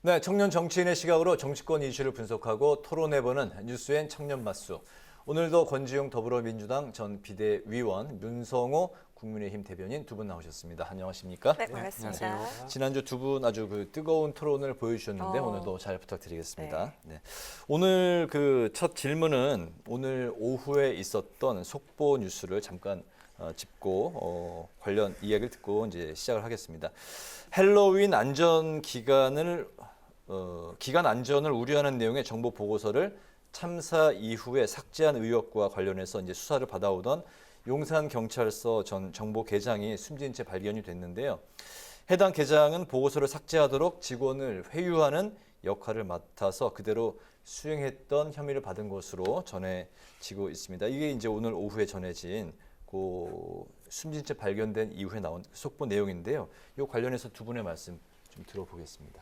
네, 청년 정치인의 시각으로 정치권 이슈를 분석하고 토론해보는 뉴스엔 청년맞수. 오늘도 권지웅 더불어민주당 전 비대위원, 윤성호 국민의힘 대변인 두 분 나오셨습니다. 안녕하십니까? 네, 반갑습니다. 안녕하세요. 지난주 두 분 아주 뜨거운 토론을 보여주셨는데 오늘도 잘 부탁드리겠습니다. 네. 오늘 첫 질문은 오늘 오후에 있었던 속보 뉴스를 잠깐 짚고 관련 이야기를 듣고 이제 시작을 하겠습니다. 헬로윈 기간 안전을 우려하는 내용의 정보 보고서를 참사 이후에 삭제한 의혹과 관련해서 이제 수사를 받아오던 용산경찰서 전 정보계장이 숨진 채 발견이 됐는데요. 해당 계장은 보고서를 삭제하도록 직원을 회유하는 역할을 맡아서 그대로 수행했던 혐의를 받은 것으로 전해지고 있습니다. 이게 이제 오늘 오후에 전해진 숨진 채 발견된 이후에 나온 속보 내용인데요. 이 관련해서 두 분의 말씀 좀 들어보겠습니다.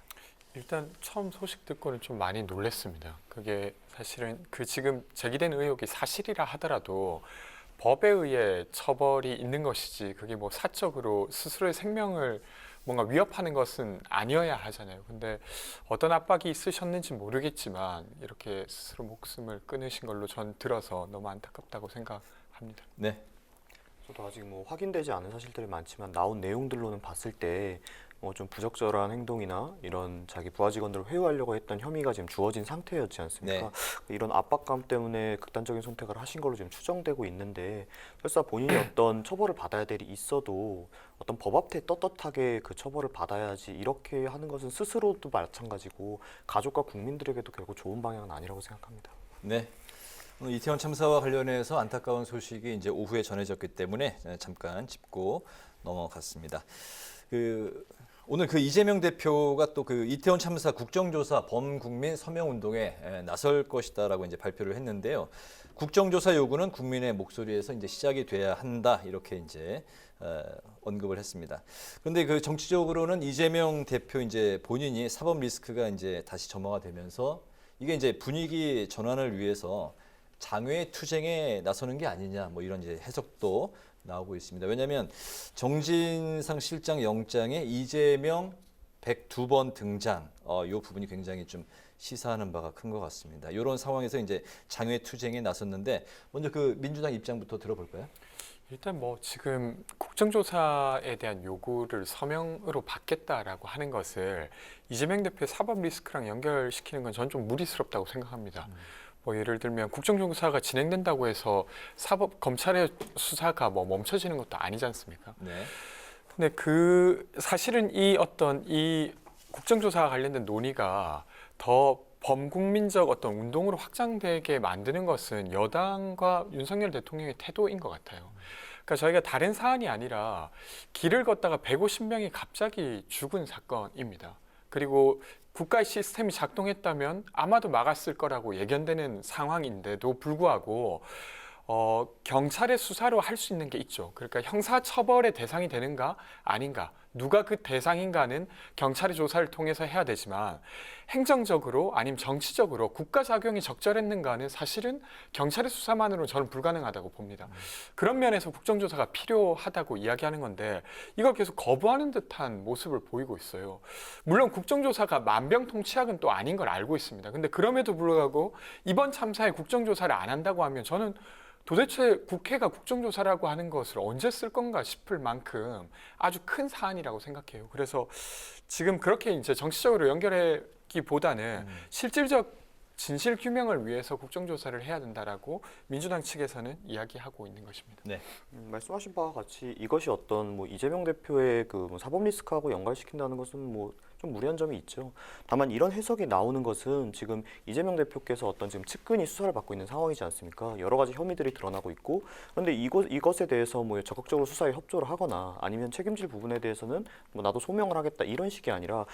일단 처음 소식 듣고는 좀 많이 놀랐습니다. 그게 사실은 지금 제기된 의혹이 사실이라 하더라도 법에 의해 처벌이 있는 것이지 그게 뭐 사적으로 스스로의 생명을 뭔가 위협하는 것은 아니어야 하잖아요. 근데 어떤 압박이 있으셨는지 모르겠지만 이렇게 스스로 목숨을 끊으신 걸로 전 들어서 너무 안타깝다고 생각합니다. 네. 저도 아직 확인되지 않은 사실들이 많지만 나온 내용들로는 봤을 때 좀 부적절한 행동이나 이런 자기 부하 직원들을 회유하려고 했던 혐의가 지금 주어진 상태였지 않습니까? 네. 이런 압박감 때문에 극단적인 선택을 하신 걸로 지금 추정되고 있는데 설사 본인이 어떤 처벌을 받아야 될 일이 있어도 어떤 법 앞에 떳떳하게 그 처벌을 받아야지 이렇게 하는 것은 스스로도 마찬가지고 가족과 국민들에게도 결국 좋은 방향은 아니라고 생각합니다. 네. 오늘 이태원 참사와 관련해서 안타까운 소식이 이제 오후에 전해졌기 때문에 잠깐 짚고 넘어갔습니다. 오늘 이재명 대표가 또 이태원 참사 국정조사 범국민 서명운동에 나설 것이다라고 이제 발표를 했는데요. 국정조사 요구는 국민의 목소리에서 이제 시작이 돼야 한다 이렇게 이제 언급을 했습니다. 그런데 정치적으로는 이재명 대표 이제 본인이 사법 리스크가 이제 다시 점화가 되면서 이게 이제 분위기 전환을 위해서 장외 투쟁에 나서는 게 아니냐 뭐 이런 이제 해석도 나오고 있습니다. 왜냐하면 정진상 실장 영장에 이재명 102번 등장, 이 부분이 굉장히 좀 시사하는 바가 큰 것 같습니다. 이런 상황에서 이제 장외 투쟁에 나섰는데 먼저 민주당 입장부터 들어볼까요? 일단 지금 국정조사에 대한 요구를 서명으로 받겠다라고 하는 것을 이재명 대표의 사법 리스크랑 연결시키는 건 저는 좀 무리스럽다고 생각합니다. 예를 들면 국정조사가 진행된다고 해서 검찰의 수사가 멈춰지는 것도 아니지 않습니까? 네. 근데 사실은 이 국정조사와 관련된 논의가 더 범국민적 어떤 운동으로 확장되게 만드는 것은 여당과 윤석열 대통령의 태도인 것 같아요. 그러니까 저희가 다른 사안이 아니라 길을 걷다가 150명이 갑자기 죽은 사건입니다. 그리고 국가의 시스템이 작동했다면 아마도 막았을 거라고 예견되는 상황인데도 불구하고 경찰의 수사로 할 수 있는 게 있죠. 그러니까 형사처벌의 대상이 되는가 아닌가, 누가 그 대상인가는 경찰의 조사를 통해서 해야 되지만 행정적으로 아니면 정치적으로 국가 작용이 적절했는가는 사실은 경찰의 수사만으로 저는 불가능하다고 봅니다. 그런 면에서 국정조사가 필요하다고 이야기하는 건데 이걸 계속 거부하는 듯한 모습을 보이고 있어요. 물론 국정조사가 만병통치약은 또 아닌 걸 알고 있습니다. 근데 그럼에도 불구하고 이번 참사에 국정조사를 안 한다고 하면 저는 도대체 국회가 국정조사라고 하는 것을 언제 쓸 건가 싶을 만큼 아주 큰 사안이라고 생각해요. 그래서 지금 그렇게 이제 정치적으로 연결하기보다는 실질적 진실 규명을 위해서 국정조사를 해야 된다라고 민주당 측에서는 이야기하고 있는 것입니다. 네. 말씀하신 바와 같이 이것이 어떤 이재명 대표의 사법 리스크하고 연관시킨다는 것은 좀 무리한 점이 있죠. 다만 이런 해석이 나오는 것은 지금 이재명 대표께서 어떤 지금 측근이 수사를 받고 있는 상황이지 않습니까? 여러 가지 혐의들이 드러나고 있고, 그런데 이것에 대해서 적극적으로 수사에 협조를 하거나 아니면 책임질 부분에 대해서는 나도 소명을 하겠다 이런 식이 아니라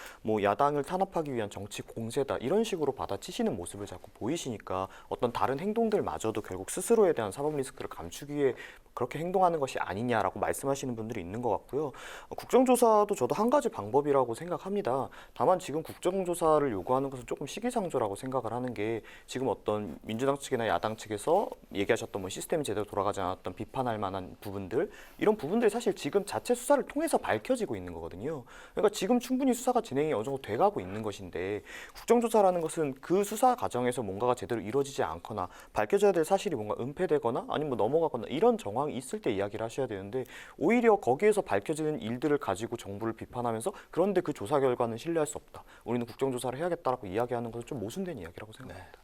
야당을 탄압하기 위한 정치 공세다 이런 식으로 받아치시는 모습을 자꾸 보이시니까 어떤 다른 행동들마저도 결국 스스로에 대한 사법 리스크를 감추기 위해 그렇게 행동하는 것이 아니냐라고 말씀하시는 분들이 있는 것 같고요. 국정조사도 저도 한 가지 방법이라고 생각합니다. 아니라 다만 지금 국정조사를 요구하는 것은 조금 시기상조라고 생각을 하는 게 지금 어떤 민주당 측이나 야당 측에서 얘기하셨던 뭐 시스템이 제대로 돌아가지 않았던 비판할 만한 부분들 이런 부분들이 사실 지금 자체 수사를 통해서 밝혀지고 있는 거거든요. 그러니까 지금 충분히 수사가 진행이 어느 정도 돼가고 있는 것인데 국정조사라는 것은 그 수사 과정에서 뭔가가 제대로 이루어지지 않거나 밝혀져야 될 사실이 뭔가 은폐되거나 아니면 뭐 넘어가거나 이런 정황이 있을 때 이야기를 하셔야 되는데 오히려 거기에서 밝혀지는 일들을 가지고 정부를 비판하면서 그런데 그 조사 결과는 신뢰할 수 없다. 우리는 국정조사를 해야겠다라고 이야기하는 것은 좀 모순된 이야기라고 생각합니다.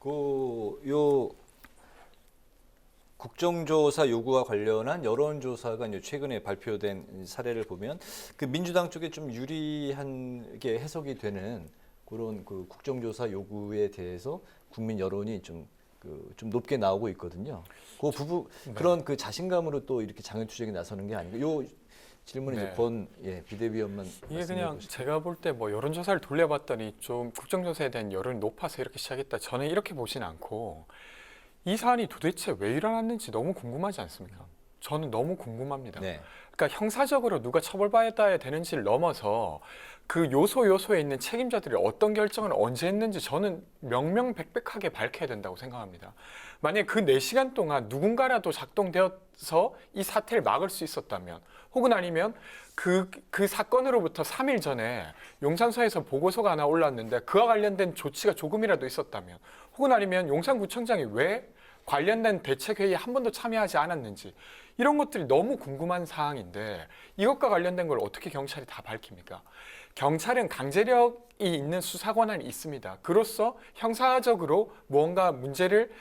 요 국정조사 요구와 관련한 여론조사가 이제 최근에 발표된 사례를 보면 그 민주당 쪽에 좀 유리한 게 해석이 되는 그런 그 국정조사 요구에 대해서 국민 여론이 좀 높게 나오고 있거든요. 그 부분 그런 그 자신감으로 또 이렇게 장외투쟁에 나서는 게 아니고 요 질문은 네. 이제 권 비대위원만 이게 말씀해 그냥 보시죠. 제가 볼 때 뭐 여론조사를 돌려봤더니 좀 국정조사에 대한 여론이 높아서 이렇게 시작했다. 저는 이렇게 보진 않고 이 사안이 도대체 왜 일어났는지 너무 궁금하지 않습니까? 저는 너무 궁금합니다. 네. 그러니까 형사적으로 누가 처벌받아야 되는지를 넘어서 그 요소에 있는 책임자들이 어떤 결정을 언제 했는지 저는 명명백백하게 밝혀야 된다고 생각합니다. 만약에 그 4시간 동안 누군가라도 작동되어서 이 사태를 막을 수 있었다면 혹은 아니면 그 사건으로부터 3일 전에 용산서에서 보고서가 하나 올랐는데 그와 관련된 조치가 조금이라도 있었다면 혹은 아니면 용산구청장이 왜 관련된 대책회의에 한 번도 참여하지 않았는지 이런 것들이 너무 궁금한 사항인데 이것과 관련된 걸 어떻게 경찰이 다 밝힙니까? 경찰은 강제력이 있는 수사 권한이 있습니다. 그로써 형사적으로 무언가 문제를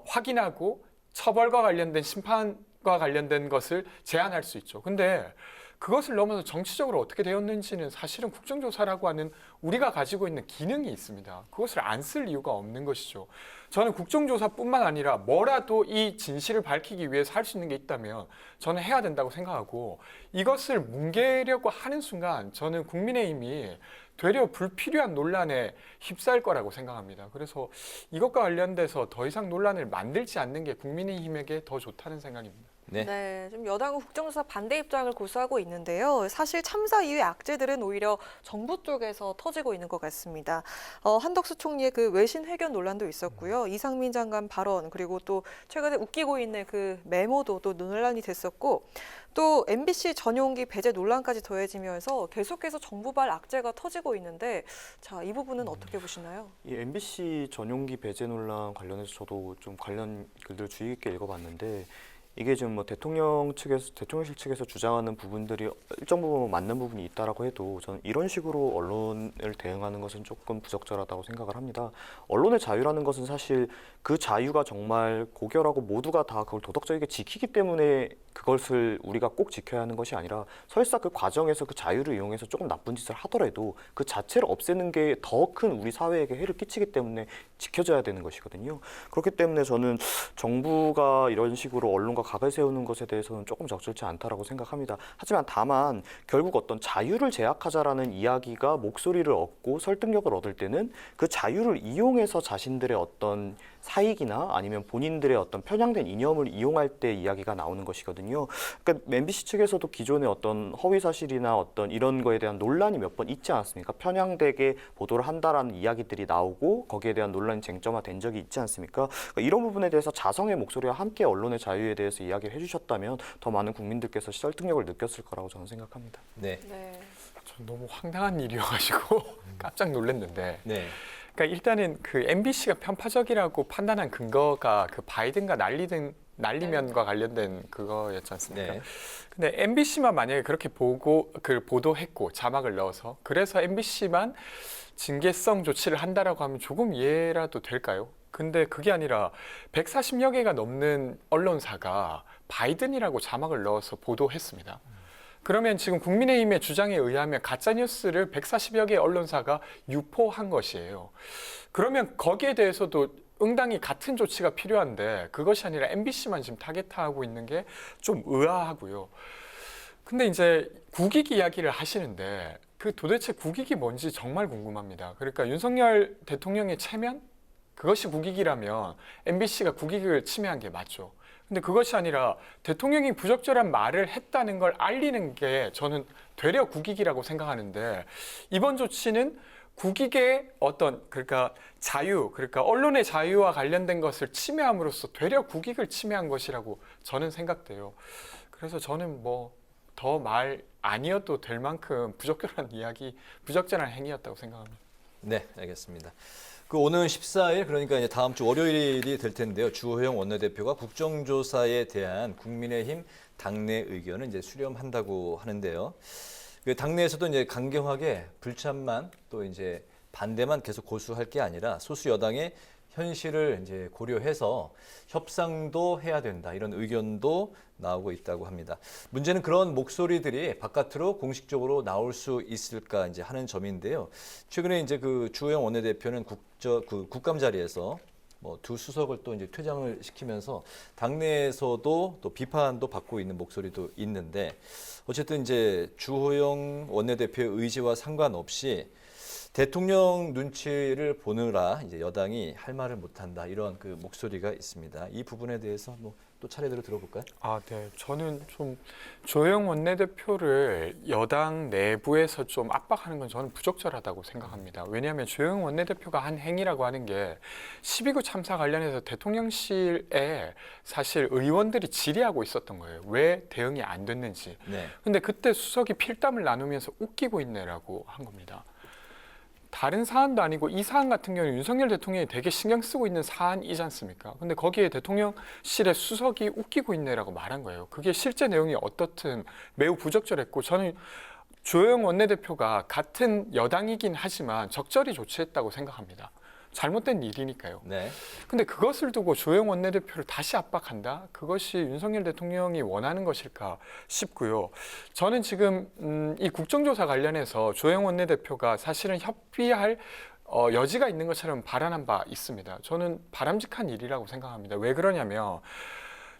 확인하고 처벌과 관련된 심판과 관련된 것을 제한할 수 있죠. 근데 그것을 넘어서 정치적으로 어떻게 되었는지는 사실은 국정조사라고 하는 우리가 가지고 있는 기능이 있습니다. 그것을 안 쓸 이유가 없는 것이죠. 저는 국정조사뿐만 아니라 뭐라도 이 진실을 밝히기 위해서 할 수 있는 게 있다면 저는 해야 된다고 생각하고 이것을 뭉개려고 하는 순간 저는 국민의힘이 되려 불필요한 논란에 휩싸일 거라고 생각합니다. 그래서 이것과 관련돼서 더 이상 논란을 만들지 않는 게 국민의힘에게 더 좋다는 생각입니다. 네. 네, 좀 여당은 국정조사 반대 입장을 고수하고 있는데요. 사실 참사 이후의 악재들은 오히려 정부 쪽에서 터지고 있는 것 같습니다. 한덕수 총리의 그 외신 회견 논란도 있었고요. 이상민 장관 발언 그리고 또 최근에 웃기고 있는 그 메모도 또 논란이 됐었고 또 MBC 전용기 배제 논란까지 더해지면서 계속해서 정부발 악재가 터지고 있는데 자, 이 부분은 어떻게 보시나요? 이 MBC 전용기 배제 논란 관련해서 저도 좀 관련 글들 주의 깊게 읽어봤는데 이게 지금 뭐 대통령실 측에서 주장하는 부분들이 일정 부분 맞는 부분이 있다라고 해도 저는 이런 식으로 언론을 대응하는 것은 조금 부적절하다고 생각을 합니다. 언론의 자유라는 것은 사실 그 자유가 정말 고결하고 모두가 다 그걸 도덕적이게 지키기 때문에 그것을 우리가 꼭 지켜야 하는 것이 아니라 설사 그 과정에서 그 자유를 이용해서 조금 나쁜 짓을 하더라도 그 자체를 없애는 게 더 큰 우리 사회에게 해를 끼치기 때문에 지켜져야 되는 것이거든요. 그렇기 때문에 저는 정부가 이런 식으로 언론과 각을 세우는 것에 대해서는 조금 적절치 않다라고 생각합니다. 하지만 다만 결국 어떤 자유를 제약하자라는 이야기가 목소리를 얻고 설득력을 얻을 때는 그 자유를 이용해서 자신들의 어떤 사익이나 아니면 본인들의 어떤 편향된 이념을 이용할 때 이야기가 나오는 것이거든요. 그러니까 MBC 측에서도 기존의 어떤 허위 사실이나 어떤 이런 거에 대한 논란이 몇 번 있지 않습니까? 편향되게 보도를 한다라는 이야기들이 나오고 거기에 대한 논란이 쟁점화된 적이 있지 않습니까? 그러니까 이런 부분에 대해서 자성의 목소리와 함께 언론의 자유에 대해서 이야기를 해주셨다면 더 많은 국민들께서 설득력을 느꼈을 거라고 저는 생각합니다. 네. 네. 전 너무 황당한 일이어가지고 깜짝 놀랐는데 네. 그러니까 일단은 그 MBC가 편파적이라고 판단한 근거가 그 바이든과 날리면과 관련된 그거였지 않습니까? 네. 근데 MBC만 만약에 그렇게 보도했고 자막을 넣어서 그래서 MBC만 징계성 조치를 한다라고 하면 조금 이해라도 될까요? 근데 그게 아니라 140여 개가 넘는 언론사가 바이든이라고 자막을 넣어서 보도했습니다. 그러면 지금 국민의힘의 주장에 의하면 가짜뉴스를 140여 개의 언론사가 유포한 것이에요. 그러면 거기에 대해서도 응당히 같은 조치가 필요한데 그것이 아니라 MBC만 지금 타겟화하고 있는 게 좀 의아하고요. 근데 이제 국익 이야기를 하시는데 그 도대체 국익이 뭔지 정말 궁금합니다. 그러니까 윤석열 대통령의 체면? 그것이 국익이라면 MBC가 국익을 침해한 게 맞죠. 근데 그것이 아니라 대통령이 부적절한 말을 했다는 걸 알리는 게 저는 되려 국익이라고 생각하는데 이번 조치는 국익의 어떤 그러니까 자유, 그러니까 언론의 자유와 관련된 것을 침해함으로써 되려 국익을 침해한 것이라고 저는 생각돼요. 그래서 저는 뭐 더 말 아니어도 될 만큼 부적절한 이야기, 부적절한 행위였다고 생각합니다. 네, 알겠습니다. 그 오는 14일 그러니까 이제 다음 주 월요일이 될 텐데요. 주호영 원내대표가 국정조사에 대한 국민의힘 당내 의견을 이제 수렴한다고 하는데요. 그 당내에서도 이제 강경하게 불참만 또 이제 반대만 계속 고수할 게 아니라 소수 여당의 현실을 이제 고려해서 협상도 해야 된다 이런 의견도 나오고 있다고 합니다. 문제는 그런 목소리들이 바깥으로 공식적으로 나올 수 있을까 이제 하는 점인데요. 최근에 이제 그 주호영 원내대표는 국감 자리에서 뭐 두 수석을 또 이제 퇴장을 시키면서 당내에서도 또 비판도 받고 있는 목소리도 있는데 어쨌든 이제 주호영 원내대표의 의지와 상관없이 대통령 눈치를 보느라 이제 여당이 할 말을 못한다 이런 그 목소리가 있습니다. 이 부분에 대해서 뭐 또 차례대로 들어볼까요? 네. 저는 좀 조영 원내대표를 여당 내부에서 좀 압박하는 건 저는 부적절하다고 생각합니다. 왜냐하면 조영 원내대표가 한 행위라고 하는 게 12구 참사 관련해서 대통령실에 사실 의원들이 질의하고 있었던 거예요. 왜 대응이 안 됐는지. 네. 근데 그때 수석이 필담을 나누면서 웃기고 있네라고 한 겁니다. 다른 사안도 아니고 이 사안 같은 경우는 윤석열 대통령이 되게 신경 쓰고 있는 사안이지 않습니까? 근데 거기에 대통령실의 수석이 웃기고 있네라고 말한 거예요. 그게 실제 내용이 어떻든 매우 부적절했고 저는 주호영 원내대표가 같은 여당이긴 하지만 적절히 조치했다고 생각합니다. 잘못된 일이니까요. 네. 근데 그것을 두고 조영 원내대표를 다시 압박한다? 그것이 윤석열 대통령이 원하는 것일까 싶고요. 저는 지금 이 국정조사 관련해서 조영 원내대표가 사실은 협의할 여지가 있는 것처럼 발언한 바 있습니다. 저는 바람직한 일이라고 생각합니다. 왜 그러냐면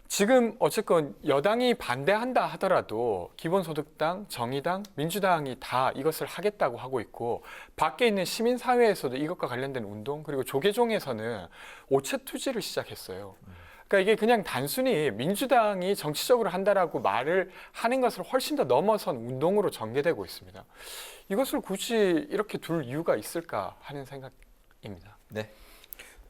지금 어쨌건 여당이 반대한다 하더라도 기본소득당, 정의당, 민주당이 다 이것을 하겠다고 하고 있고 밖에 있는 시민사회에서도 이것과 관련된 운동 그리고 조계종에서는 오체투지를 시작했어요. 그러니까 이게 그냥 단순히 민주당이 정치적으로 한다라고 말을 하는 것을 훨씬 더 넘어선 운동으로 전개되고 있습니다. 이것을 굳이 이렇게 둘 이유가 있을까 하는 생각입니다. 네.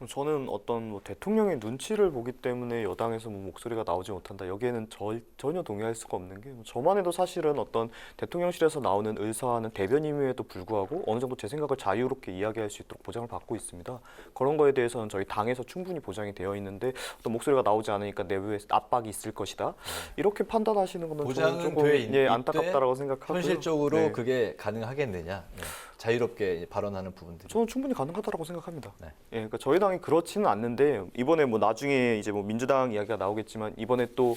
저는 어떤 뭐 대통령의 눈치를 보기 때문에 여당에서 뭐 목소리가 나오지 못한다. 여기에는 전혀 동의할 수가 없는 게 저만 해도 사실은 어떤 대통령실에서 나오는 의사는 대변인임에도 불구하고 어느 정도 제 생각을 자유롭게 이야기할 수 있도록 보장을 받고 있습니다. 그런 거에 대해서는 저희 당에서 충분히 보장이 되어 있는데 어떤 목소리가 나오지 않으니까 내부에 압박이 있을 것이다. 이렇게 판단하시는 거는 저는 보장은 조금 돼 안타깝다라고 생각하고요. 현실적으로 네. 그게 가능하겠느냐? 네. 자유롭게 발언하는 부분들이. 저는 충분히 가능하다고 생각합니다. 네. 예, 그러니까 저희 당이 그렇지는 않는데 이번에 뭐 나중에 이제 뭐 민주당 이야기가 나오겠지만 이번에 또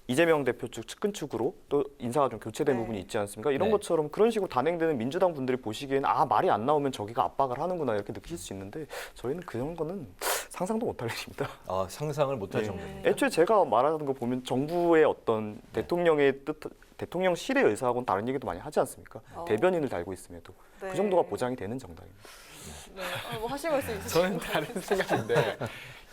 이재명 대표 측 측근 측으로 또 인사가 좀 교체된 네. 부분이 있지 않습니까? 이런 네. 것처럼 그런 식으로 단행되는 민주당 분들이 보시기에는 말이 안 나오면 저기가 압박을 하는구나 이렇게 느끼실 수 있는데 저희는 그런 거는 상상도 못할 일입니다. 상상을 못할 네. 정도입니다. 애초에 제가 말하는 거 보면 정부의 어떤 네. 대통령의 뜻, 대통령실의 의사하고는 다른 얘기도 많이 하지 않습니까? 대변인을 달고 있음에도 네. 그 정도가 보장이 되는 정당입니다. 네. 뭐 하실 말씀 있으신가요? 저는 다른 생각인데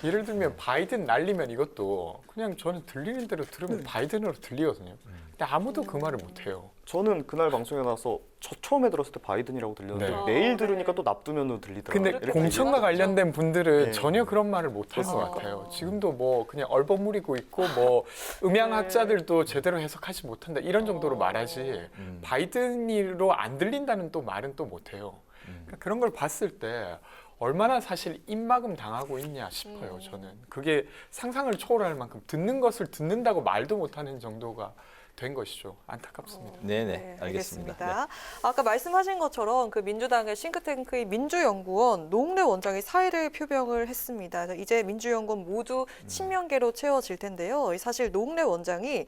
예를 들면 바이든 날리면 이것도 그냥 저는 들리는 대로 들으면 바이든으로 들리거든요. 근데 아무도 그 말을 못해요. 저는 그날 방송에 나와서 처음에 들었을 때 바이든이라고 들렸는데 네. 내일 네. 들으니까 또 납두면으로 들리더라고요. 근데 이렇게 공천과 얘기하죠. 관련된 분들은 네. 전혀 그런 말을 못 할 것 그렇습니까? 같아요. 지금도 뭐 그냥 얼버무리고 있고 뭐 음향학자들도 제대로 해석하지 못한다 이런 정도로 말하지 바이든으로 안 들린다는 또 말은 또 못해요. 그러니까 그런 걸 봤을 때 얼마나 사실 입막음 당하고 있냐 싶어요. 저는 그게 상상을 초월할 만큼 듣는 것을 듣는다고 말도 못하는 정도가 된 것이죠. 안타깝습니다. 네네, 알겠습니다. 아까 말씀하신 것처럼 그 민주당의 싱크탱크인 민주연구원 노웅래 원장이 사의를 표명을 했습니다. 이제 민주연구원 모두 친명계로 채워질 텐데요. 사실 노웅래 원장이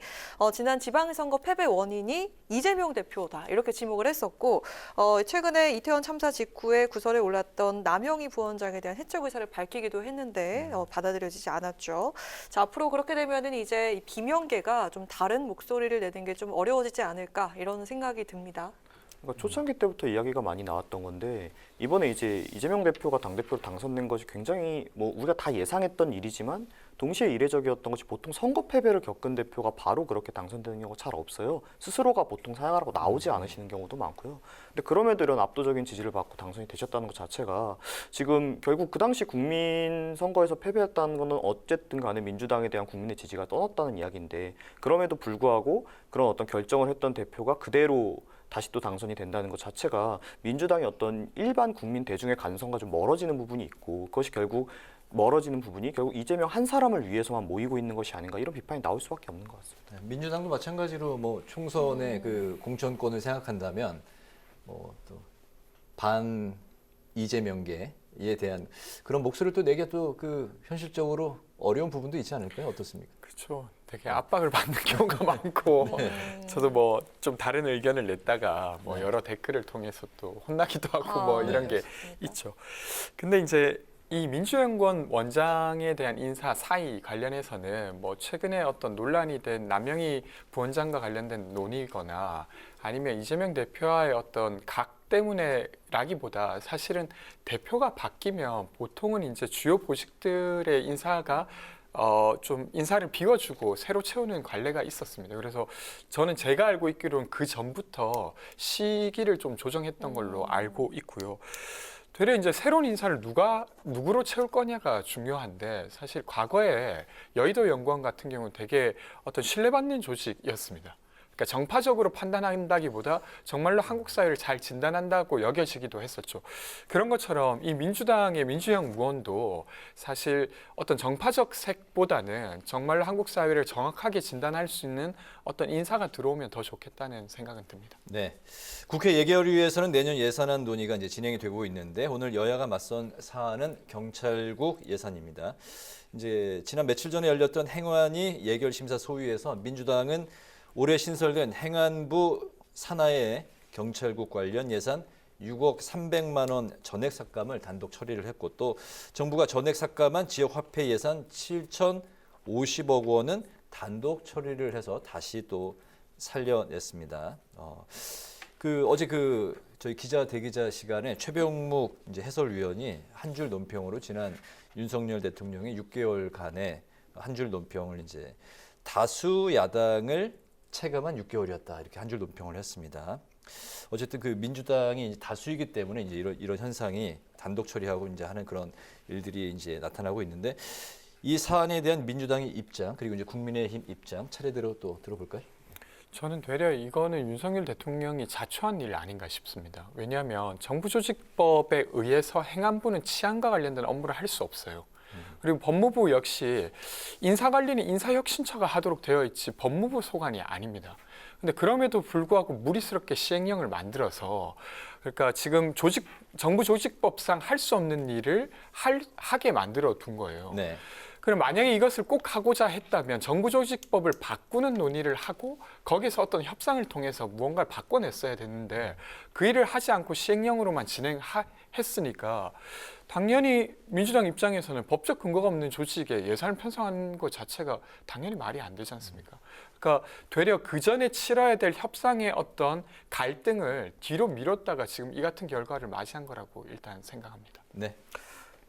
지난 지방선거 패배 원인이 이재명 대표다 이렇게 지목을 했었고 최근에 이태원 참사 직후에 구설에 올랐던 남영희 부원장에 대한 해체 의사를 밝히기도 했는데 받아들여지지 않았죠. 자, 앞으로 그렇게 되면은 이제 이 비명계가 좀 다른 목소리를 내는 게 좀 어려워지지 않을까 이런 생각이 듭니다. 그러니까 초창기 때부터 이야기가 많이 나왔던 건데 이번에 이제 이재명 대표가 당대표로 당선된 것이 굉장히 뭐 우리가 다 예상했던 일이지만 동시에 이례적이었던 것이 보통 선거 패배를 겪은 대표가 바로 그렇게 당선되는 경우가 잘 없어요. 스스로가 보통 사양하라고 나오지 않으시는 경우도 많고요. 근데 그럼에도 이런 압도적인 지지를 받고 당선이 되셨다는 것 자체가 지금 결국 그 당시 국민 선거에서 패배했다는 거는 어쨌든 간에 민주당에 대한 국민의 지지가 떠났다는 이야기인데 그럼에도 불구하고 그런 어떤 결정을 했던 대표가 그대로 다시 또 당선이 된다는 것 자체가 민주당의 어떤 일반 국민 대중의 간성과 좀 멀어지는 부분이 있고 그것이 결국 멀어지는 부분이 결국 이재명 한 사람을 위해서만 모이고 있는 것이 아닌가 이런 비판이 나올 수밖에 없는 것 같습니다. 네, 민주당도 마찬가지로 뭐 총선의 그 공천권을 생각한다면 뭐 또 반 이재명계에 대한 그런 목소리를 또 내기가 또 그 현실적으로 어려운 부분도 있지 않을까요? 어떻습니까? 그렇죠. 되게 압박을 받는 경우가 많고 저도 뭐 좀 다른 의견을 냈다가 뭐 네. 여러 댓글을 통해서 또 혼나기도 하고 뭐 네. 이런 게 있죠. 근데 이제 이 민주연구원 원장에 대한 인사 사의 관련해서는 뭐 최근에 어떤 논란이 된 남영희 부원장과 관련된 논의거나 아니면 이재명 대표와의 어떤 각 때문에라기보다 사실은 대표가 바뀌면 보통은 이제 주요 보직들의 인사가 좀 인사를 비워주고 새로 채우는 관례가 있었습니다. 그래서 저는 제가 알고 있기로는 그 전부터 시기를 좀 조정했던 걸로 알고 있고요. 되려 이제 새로운 인사를 누구로 채울 거냐가 중요한데 사실 과거에 여의도 연구원 같은 경우는 되게 어떤 신뢰받는 조직이었습니다. 그러니까 정파적으로 판단한다기보다 정말로 한국 사회를 잘 진단한다고 여겨지기도 했었죠. 그런 것처럼 이 민주당의 민주형 무원도 사실 어떤 정파적 색보다는 정말로 한국 사회를 정확하게 진단할 수 있는 어떤 인사가 들어오면 더 좋겠다는 생각은 듭니다. 네. 국회 예결위에서는 내년 예산안 논의가 이제 진행이 되고 있는데 오늘 여야가 맞선 사안은 경찰국 예산입니다. 이제 지난 며칠 전에 열렸던 행안위 예결심사 소위에서 민주당은 올해 신설된 행안부 산하의 경찰국 관련 예산 6억 300만 원 전액 삭감을 단독 처리를 했고 또 정부가 전액 삭감한 지역 화폐 예산 7,050억 원은 단독 처리를 해서 다시 또 살려냈습니다. 어제 저희 기자 대기자 시간에 최병묵 이제 해설위원이 한 줄 논평으로 지난 윤석열 대통령이 6개월간의 한 줄 논평을 이제 다수 야당을 체감한 6개월이었다 이렇게 한 줄 논평을 했습니다. 어쨌든 그 민주당이 이제 다수이기 때문에 이제 이런 현상이 단독 처리하고 이제 하는 그런 일들이 이제 나타나고 있는데 이 사안에 대한 민주당의 입장 그리고 이제 국민의힘 입장 차례대로 또 들어볼까요? 저는 되려 이거는 윤석열 대통령이 자초한 일 아닌가 싶습니다. 왜냐하면 정부조직법에 의해서 행안부는 치안과 관련된 업무를 할 수 없어요. 그리고 법무부 역시 인사관리는 인사혁신처가 하도록 되어 있지 법무부 소관이 아닙니다. 근데 그럼에도 불구하고 무리스럽게 시행령을 만들어서 그러니까 지금 정부조직법상 할 수 없는 일을 하게 만들어 둔 거예요. 네. 그럼 만약에 이것을 꼭 하고자 했다면 정부조직법을 바꾸는 논의를 하고 거기서 어떤 협상을 통해서 무언가를 바꿔냈어야 됐는데 그 일을 하지 않고 시행령으로만 진행했으니까 당연히 민주당 입장에서는 법적 근거가 없는 조직에 예산을 편성하는 것 자체가 당연히 말이 안 되지 않습니까? 그러니까 되려 그 전에 치러야 될 협상의 어떤 갈등을 뒤로 미뤘다가 지금 이 같은 결과를 맞이한 거라고 일단 생각합니다. 네.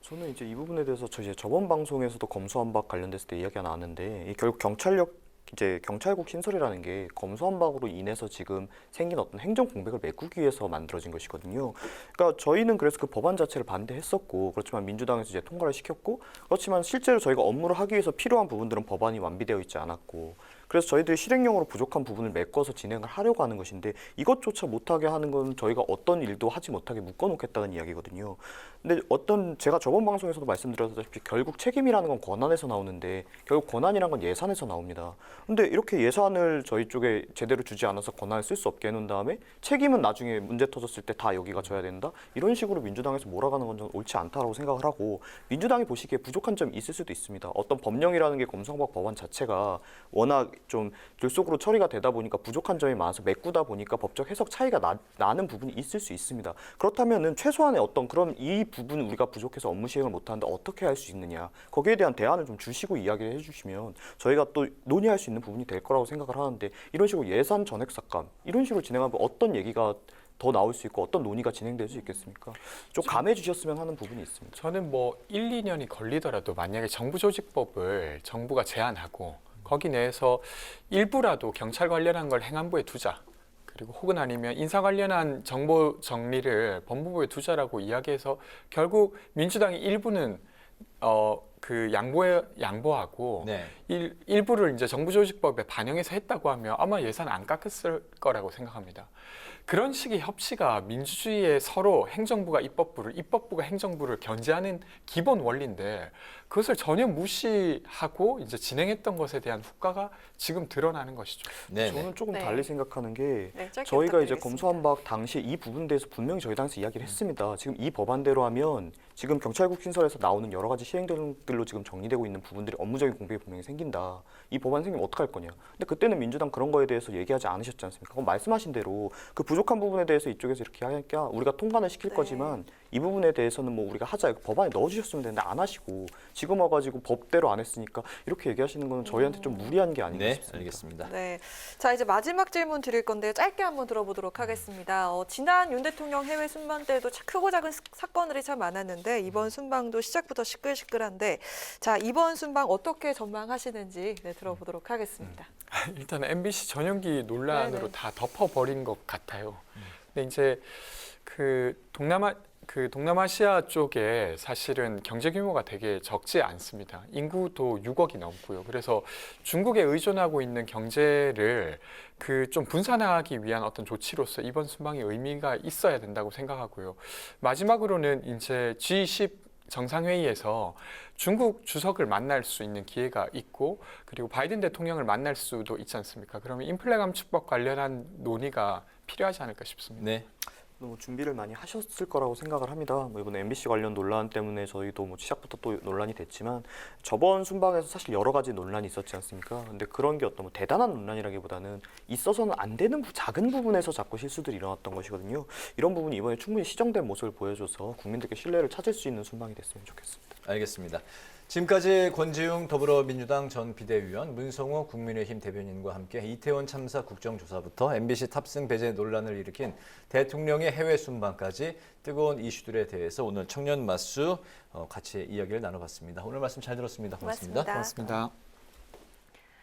저는 이제 이 부분에 대해서 저번 방송에서도 검수완박 관련됐을 때 이야기가 나왔는데 결국 경찰국 신설이라는 게 검수완박으로 인해서 지금 생긴 어떤 행정 공백을 메꾸기 위해서 만들어진 것이거든요. 그러니까 저희는 그래서 그 법안 자체를 반대했었고 그렇지만 민주당에서 이제 통과를 시켰고 그렇지만 실제로 저희가 업무를 하기 위해서 필요한 부분들은 법안이 완비되어 있지 않았고 그래서 저희들이 실행령으로 부족한 부분을 메꿔서 진행을 하려고 하는 것인데 이것조차 못하게 하는 건 저희가 어떤 일도 하지 못하게 묶어놓겠다는 이야기거든요. 근데 제가 저번 방송에서도 말씀드렸다시피 결국 책임이라는 건 권한에서 나오는데 결국 권한이란 건 예산에서 나옵니다. 근데 이렇게 예산을 저희 쪽에 제대로 주지 않아서 권한을 쓸 수 없게 해놓은 다음에 책임은 나중에 문제 터졌을 때 다 여기가 져야 된다? 이런 식으로 민주당에서 몰아가는 건 저는 옳지 않다고 생각을 하고 민주당이 보시기에 부족한 점이 있을 수도 있습니다. 어떤 법령이라는 게 검수완박 법안 자체가 워낙 좀 들속으로 처리가 되다 보니까 부족한 점이 많아서 메꾸다 보니까 법적 해석 차이가 나는 부분이 있을 수 있습니다. 그렇다면은 최소한의 어떤 그럼 이 부분 우리가 부족해서 업무 시행을 못하는데 어떻게 할 수 있느냐 거기에 대한 대안을 좀 주시고 이야기를 해주시면 저희가 또 논의할 수 있는 부분이 될 거라고 생각을 하는데 이런 식으로 예산 전액 삭감 이런 식으로 진행하면 어떤 얘기가 더 나올 수 있고 어떤 논의가 진행될 수 있겠습니까? 좀 감해 주셨으면 하는 부분이 있습니다. 저는 뭐 1, 2년이 걸리더라도 만약에 정부조직법을 정부가 제안하고 거기 내에서 일부라도 경찰 관련한 걸 행안부에 두자. 그리고 혹은 아니면 인사 관련한 정보 정리를 법무부에 두자라고 이야기해서 결국 민주당이 일부는 그 양보하고 네. 일부를 이제 정부조직법에 반영해서 했다고 하면 아마 예산 안 깎았을 거라고 생각합니다. 그런 식의 협치가 민주주의의 서로 행정부가 입법부를, 입법부가 행정부를 견제하는 기본 원리인데 그것을 전혀 무시하고 이제 진행했던 것에 대한 후과가 지금 드러나는 것이죠. 네. 저는 조금 네. 달리 생각하는 게 네, 짧게 저희가 이제 부탁드리겠습니다. 검수완박 당시에 이 부분에 대해서 분명히 저희 당에서 이야기를 했습니다. 지금 이 법안대로 하면 지금 경찰국 신설에서 나오는 여러 가지 시행들로 지금 정리되고 있는 부분들이 업무적인 공백이 분명히 생긴다. 이 법안 생기면 어떡할 거냐. 근데 그때는 민주당 그런 거에 대해서 얘기하지 않으셨지 않습니까? 그럼 말씀하신 대로 그 부족한 부분에 대해서 이쪽에서 이렇게 하니까 우리가 통과는 시킬 네. 거지만 이 부분에 대해서는 뭐 우리가 하자. 법안에 넣어주셨으면 되는데 안 하시고 지금 와가지고 법대로 안 했으니까 이렇게 얘기하시는 거는 저희한테 좀 무리한 게 아닌가 네, 싶습니다. 알겠습니다. 네. 자, 이제 마지막 질문 드릴 건데 짧게 한번 들어보도록 하겠습니다. 지난 윤 대통령 해외 순방 때도 크고 작은 사건들이 참 많았는데 이번 순방도 시작부터 시끌시끌한데 자, 이번 순방 어떻게 전망하시는지 네, 들어보도록 하겠습니다. 일단 MBC 전용기 논란으로 네네. 다 덮어버린 것 같아요. 근데 이제 그 동남아시아 쪽에 사실은 경제 규모가 되게 적지 않습니다. 인구도 6억이 넘고요. 그래서 중국에 의존하고 있는 경제를 그 좀 분산하기 위한 어떤 조치로서 이번 순방이 의미가 있어야 된다고 생각하고요. 마지막으로는 이제 G20 정상회의에서 중국 주석을 만날 수 있는 기회가 있고 그리고 바이든 대통령을 만날 수도 있지 않습니까? 그러면 인플레 감축법 관련한 논의가 필요하지 않을까 싶습니다. 네. 뭐 준비를 많이 하셨을 거라고 생각을 합니다. 뭐 이번 MBC 관련 논란 때문에 저희도 뭐 시작부터 또 논란이 됐지만 저번 순방에서 사실 여러 가지 논란이 있었지 않습니까? 근데 그런 게 어떤 뭐 대단한 논란이라기보다는 있어서는 안 되는 작은 부분에서 자꾸 실수들이 일어났던 것이거든요. 이런 부분이 이번에 충분히 시정된 모습을 보여줘서 국민들께 신뢰를 찾을 수 있는 순방이 됐으면 좋겠습니다. 알겠습니다. 지금까지 권지웅 더불어민주당 전 비대위원, 문성호 국민의힘 대변인과 함께 이태원 참사 국정조사부터 MBC 탑승 배제 논란을 일으킨 대통령의 해외 순방까지 뜨거운 이슈들에 대해서 오늘 청년 맞수 같이 이야기를 나눠봤습니다. 오늘 말씀 잘 들었습니다. 고맙습니다. 고맙습니다. 고맙습니다.